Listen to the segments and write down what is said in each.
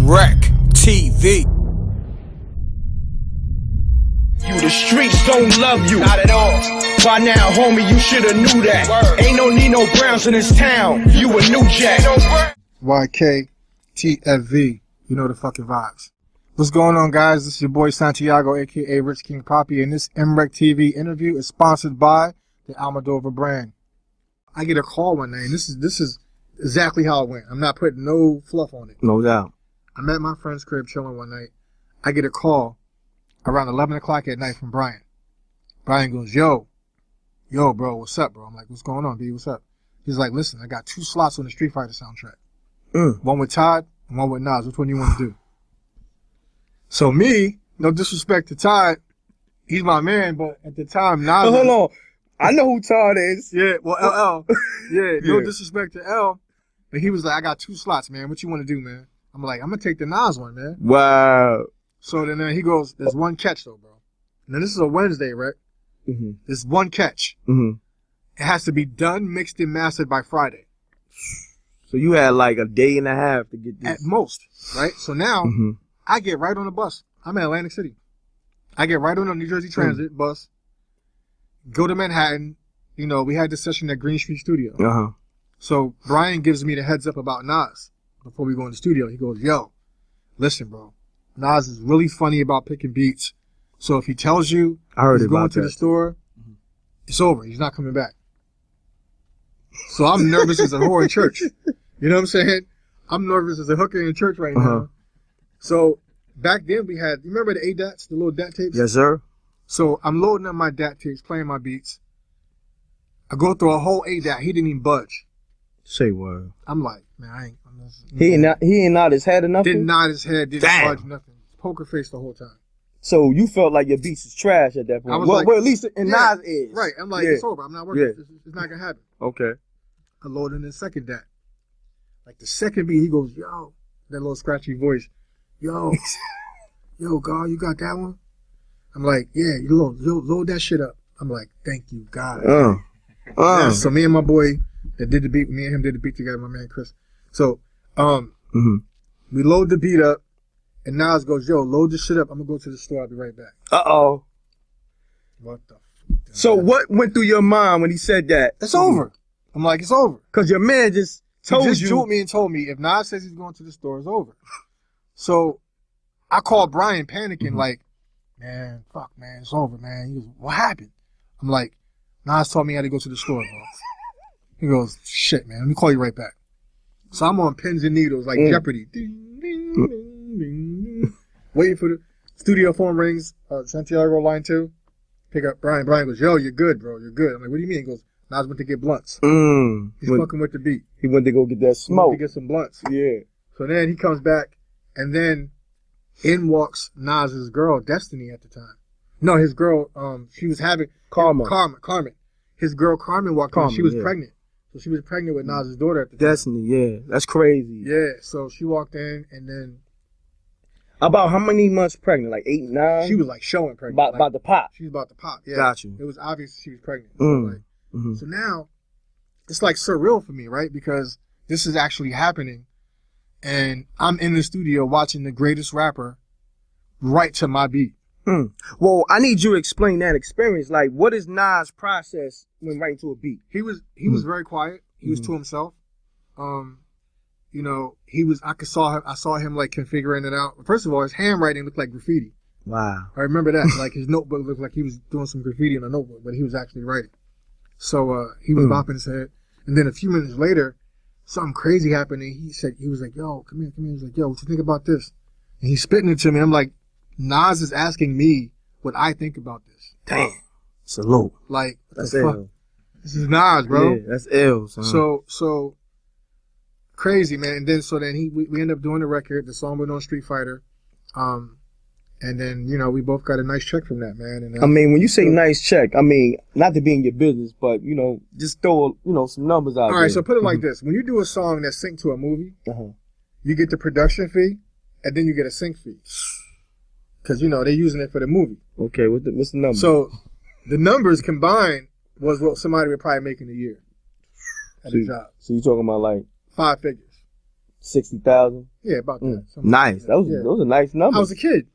MRecktv. The streets don't love you, not at all. By now, homie, you shoulda knew that. Word. Ain't no need no Browns in this town. You a new jack. YKTFV. You know the fucking vibes. What's going on, guys? This is your boy Santiago, aka Rich King Papi, and this MRecktv interview is sponsored by the Almodovar brand. I get a call one night, and this is exactly how it went. I'm not putting no fluff on it. No doubt. I'm at my friend's crib chilling one night. I get a call around 11 o'clock at night from Brian. Brian goes, yo, bro, what's up, bro? I'm like, what's going on, B? What's up? He's like, listen, I got 2 slots on the Street Fighter soundtrack. One with Todd and one with Nas. Which one you want to do? So me, no disrespect to Todd, he's my man, but at the time, Nas... Hold on. I know who Todd is. Yeah, well, LL. Yeah, no disrespect to L, but he was like, I got 2 slots, man. What you want to do, man? I'm like, I'm going to take the Nas one, man. Wow. So then he goes, there's one catch, though, bro. Now, this is a Wednesday, right? Mm-hmm. There's one catch. Mm-hmm. It has to be done, mixed, and mastered by Friday. So you had like a day and a half to get this. At most, right? So now, I get right on the bus. I'm in Atlantic City. I get right on the New Jersey Transit bus, go to Manhattan. You know, we had this session at Green Street Studio. Uh-huh. So Brian gives me the heads up about Nas before we go in the studio. He goes, yo, listen, bro. Nas is really funny about picking beats. So if he tells you he's going to the store, it's over. He's not coming back. So I'm nervous as a whore in church. You know what I'm saying? I'm nervous as a hooker in church right now. So back then we had, you remember the ADATs, the little DAT tapes? Yes, sir. So I'm loading up my DAT tapes, playing my beats. I go through a whole ADAT. He didn't even budge. Say what? I'm like, man, he ain't nod his head or nothing? Didn't nod his head, didn't budge, nothing. Poker face the whole time. So you felt like your beats is trash at that point? I was like, well, at least in Nas' ears. Right. I'm like, it's over. I'm not working. It's not going to happen. Okay. I load in the second DAT. Like the second beat, he goes, yo, that little scratchy voice. Yo, God, you got that one? I'm like, yeah, you load that shit up. I'm like, thank you, God. Yeah, so me and my boy that did the beat, me and him did the beat together, my man Chris. So, we load the beat up, and Nas goes, yo, load this shit up. I'm going to go to the store. I'll be right back. Uh-oh. What the fuck? So what went through your mind when he said that? It's over. I'm like, it's over. Because your man just told you. He just juked me and told me, if Nas says he's going to the store, it's over. So I called Brian panicking, like, man, fuck, man, it's over, man. He goes, what happened? I'm like, Nas told me I had to go to the store, bro. He goes, shit, man, let me call you right back. So I'm on pins and needles, like Jeopardy. Ding, ding, ding, ding. Waiting for the studio phone rings, Santiago line 2. Pick up Brian. Brian goes, yo, you're good, bro, you're good. I'm like, what do you mean? He goes, Nas went to get blunts. He's fucking with the beat. He went to go get that smoke. He went to get some blunts. Yeah. So then he comes back, and then in walks Nas's girl, Destiny, at the time. No, his girl, she was having... Carmen. His girl Carmen walked in. She was pregnant. So she was pregnant with Nas's daughter at the time. Destiny, yeah. That's crazy. Yeah, so she walked in, and then... About how many months pregnant? Like 8, 9? She was like showing pregnant. About to pop. She was about to pop, yeah. Got you. It was obvious she was pregnant. So now, it's like surreal for me, right? Because this is actually happening, and I'm in the studio watching the greatest rapper write to my beat. Well, I need you to explain that experience. Like, what is Nas' process when writing to a beat? He was very quiet. He was to himself. You know, I saw him like configuring it out. First of all, his handwriting looked like graffiti. Wow. I remember that. Like his notebook looked like he was doing some graffiti in a notebook, but he was actually writing. So he was bopping his head. And then a few minutes later, something crazy happened, and he was like, yo, come here. He was like, yo, what you think about this? And he's spitting it to me. I'm like, Nas is asking me what I think about this. Damn. Salute. Like, that's the fuck? ill. This is Nas, bro. Yeah, that's ill, son. So crazy, man. And then we end up doing the record. The song went on Street Fighter. And then, you know, we both got a nice check from that, man. And I mean, when you say nice check, I mean, not to be in your business, but, you know, just throw, you know, some numbers out there. All right, so put it like this. When you do a song that's synced to a movie, you get the production fee, and then you get a sync fee. Because, you know, they're using it for the movie. Okay, what's the number? So the numbers combined was what somebody would probably make in a year at a job. So you're talking about like 5 figures. 60,000. Yeah, about that. Something Nice. like Those are nice numbers. I was a kid.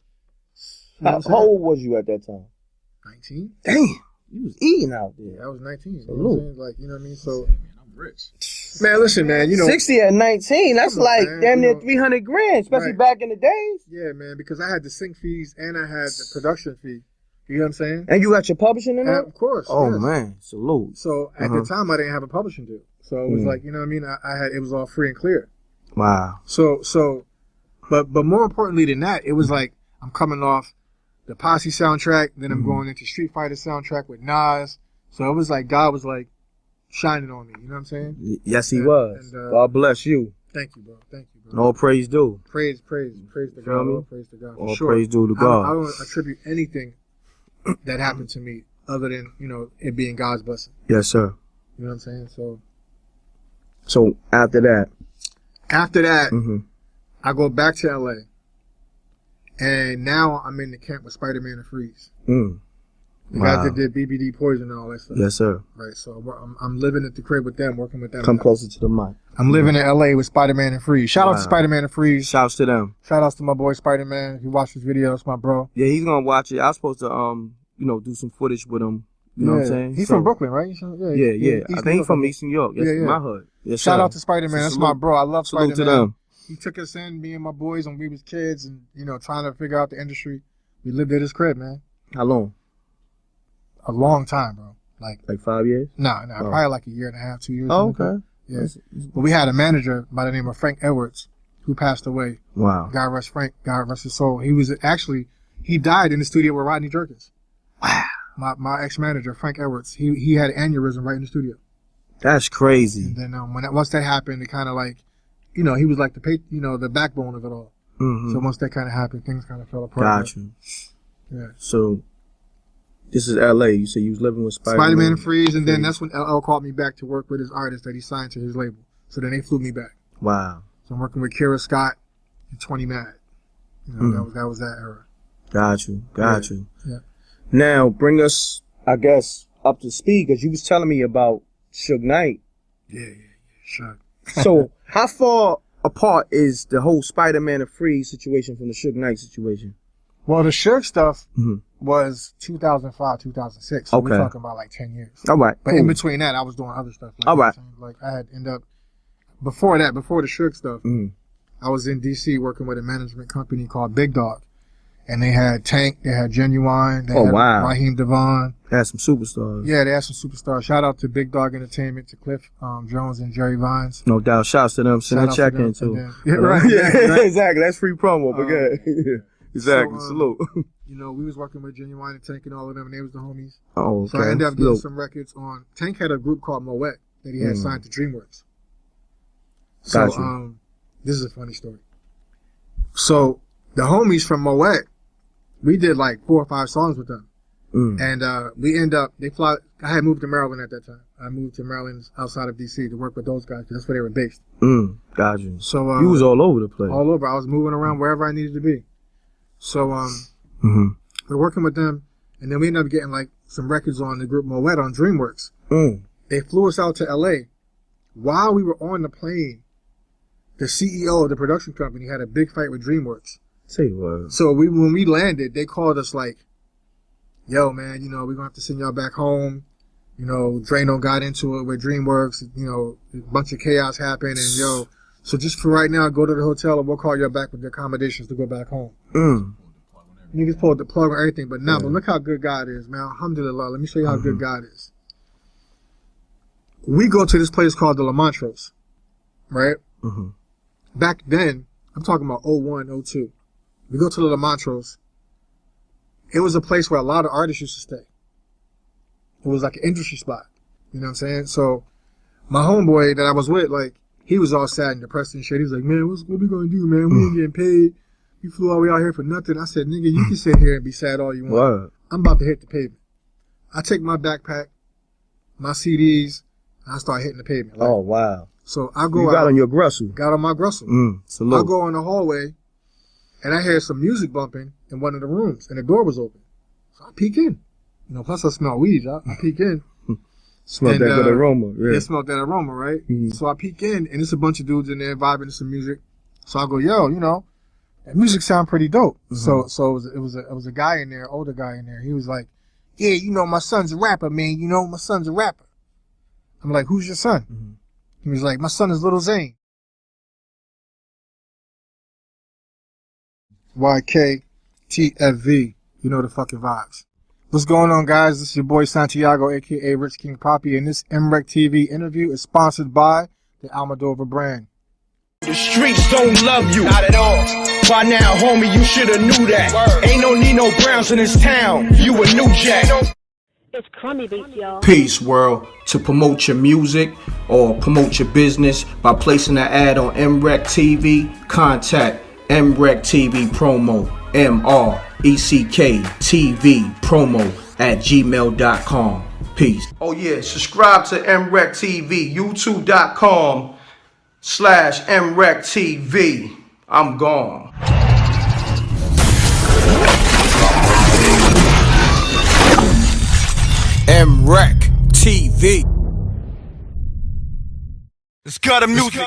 You know How what I'm saying? old was you at that time? 19. Damn, you was eating out there. Yeah, I was 19. You know Salute. what I'm saying? Like, you know what I mean? So, I'm rich. Man, listen, man, you know. 60 at 19, that's Come on, like man, damn you near know. 300 grand, especially Right. back in the days. Yeah, man, because I had the sync fees and I had the production fee. You know what I'm saying? And you got your publishing in And there? of course. Oh, yes. man, salute. So at the time, I didn't have a publishing deal. So it was like, you know what I mean? I had, it was all free and clear. Wow. But more importantly than that, it was like I'm coming off the Posse soundtrack, then I'm going into Street Fighter soundtrack with Nas. So it was like God was like shining on me. You know what I'm saying? Yes, he was. And, God bless you. Thank you, bro. Thank you, bro. And all praise due. Praise to God. All praise to God. For All sure. praise due to I God. don't attribute anything that happened to me other than, you know, it being God's blessing. Yes, sir. You know what I'm saying? So after that, I go back to LA, and now I'm in the camp with Spider-Man and Freeze. The guys that did BBD Poison and all that stuff. Yes, sir. Right, so I'm living at the crib with them, working with them. Come closer to the mic. I'm living in LA with Spider-Man and Freeze. Shout out to Spider-Man and Freeze. Shouts to them. Shout outs to my boy Spider-Man. If you watch this video, that's my bro. Yeah, he's gonna watch it. I was supposed to do some footage with him. You know what I'm saying? He's from Brooklyn, right? Yeah. I think he's from Eastern York. Yes, my hood. Yes, Shout sir. out to Spider-Man. That's my bro. I love Spider-Man. Salute to them. He took us in, me and my boys, when we was kids, and you know, trying to figure out the industry. We lived at his crib, man. How long? A long time, bro. Like 5 years? Nah, probably like a year and a half, 2 years. Oh, okay. Yeah. But we had a manager by the name of Frank Edwards, who passed away. Wow. God rest Frank. God rest his soul. He died in the studio with Rodney Jerkins. Wow. My ex-manager, Frank Edwards, he had an aneurysm right in the studio. That's crazy. And then once that happened, it kind of like, you know, he was like the backbone of it all. So once that kind of happened, things kind of fell apart. Got you. Yeah. So this is LA. You said you was living with Spider-Man and Freeze, and then that's when LL called me back to work with his artist that he signed to his label. So then they flew me back. Wow. So I'm working with Kira Scott and 20 Mad. You know, that was that era. Got you. Yeah. Now bring us, I guess, up to speed, because you was telling me about Suge Knight. Yeah, sure. So how far apart is the whole Spider-Man and Freeze situation from the Suge Knight situation? Well, the Suge stuff was 2005, 2006. So we're talking about like 10 years. All right. But in between that, I was doing other stuff. Like, all right. Like I had before the Suge stuff, I was in DC working with a management company called Big Dog. And they had Tank, they had Genuine, they had Raheem Devon. They had some superstars. Yeah, they had some superstars. Shout out to Big Dog Entertainment, to Cliff Jones and Jerry Vines. No doubt. Shouts to them. Send a check in too. Yeah, right. Exactly. That's free promo, but good. Exactly. So, salute. You know, we was working with Genuine and Tank and all of them, and they was the homies. Oh, okay. So I ended up getting some records on. Tank had a group called M.Reck that he had signed to DreamWorks. So this is a funny story. So the homies from M.Reck, we did like 4 or 5 songs with them. And we end up, I had moved to Maryland at that time. I moved to Maryland outside of DC to work with those guys because that's where they were based. Got you. So you was all over the place. All over. I was moving around wherever I needed to be. So we're working with them, and then we ended up getting like some records on the group Moet on DreamWorks. They flew us out to LA. While we were on the plane, the CEO of the production company had a big fight with DreamWorks. Say what? So when we landed, they called us like, yo, man, you know, we're going to have to send y'all back home. You know, Drano got into it with DreamWorks. You know, a bunch of chaos happened. And, yo, so just for right now, go to the hotel and we'll call y'all back with the accommodations to go back home. Niggas pulled the plug on everything. But but look how good God is, man. Alhamdulillah. Let me show you how good God is. We go to this place called the La Montrose, right? Back then, I'm talking about 01, 02. We go to the La Montrose. It was a place where a lot of artists used to stay. It was like an industry spot. You know what I'm saying? So my homeboy that I was with, like, he was all sad and depressed and shit. He was like, man, what we gonna do, man? We ain't getting paid. You flew all the way out here for nothing. I said, nigga, you can sit here and be sad all you want. I'm about to hit the pavement. I take my backpack, my CDs, and I start hitting the pavement. Like, oh, wow. So I go you got on your Grussel. Got on my Grussel. Salute. I go in the hallway, and I hear some music bumping in one of the rooms, and the door was open. So I peek in. You know, plus I smell weed. I peek in. Smelled that good aroma. Yeah. It smelled that aroma, right? Mm-hmm. So I peek in, and it's a bunch of dudes in there vibing to some music. So I go, yo, you know, that music sound pretty dope. Mm-hmm. So it was a guy in there, older guy in there. He was like, yeah, you know, my son's a rapper, man. You know, my son's a rapper. I'm like, who's your son? Mm-hmm. He was like, my son is Lil Zane. YKTFV. You know the fucking vibes. What's going on, guys? This is your boy Santiago, a.k.a. Rich King Papi, and this MRecktv interview is sponsored by the Almodovar brand. The streets don't love you. Not at all. By now, homie, you shoulda knew that. Ain't no Nino Browns in this town. You a new jack. It's crummy beats, y'all. Peace, world. To promote your music or promote your business by placing an ad on MRecktv, contact MRecktv promo, MRecktv promo at gmail.com. Peace. Oh yeah, subscribe to MRecktv, youtube.com/MRecktv. I'm gone. MRecktv. Let's cut the music.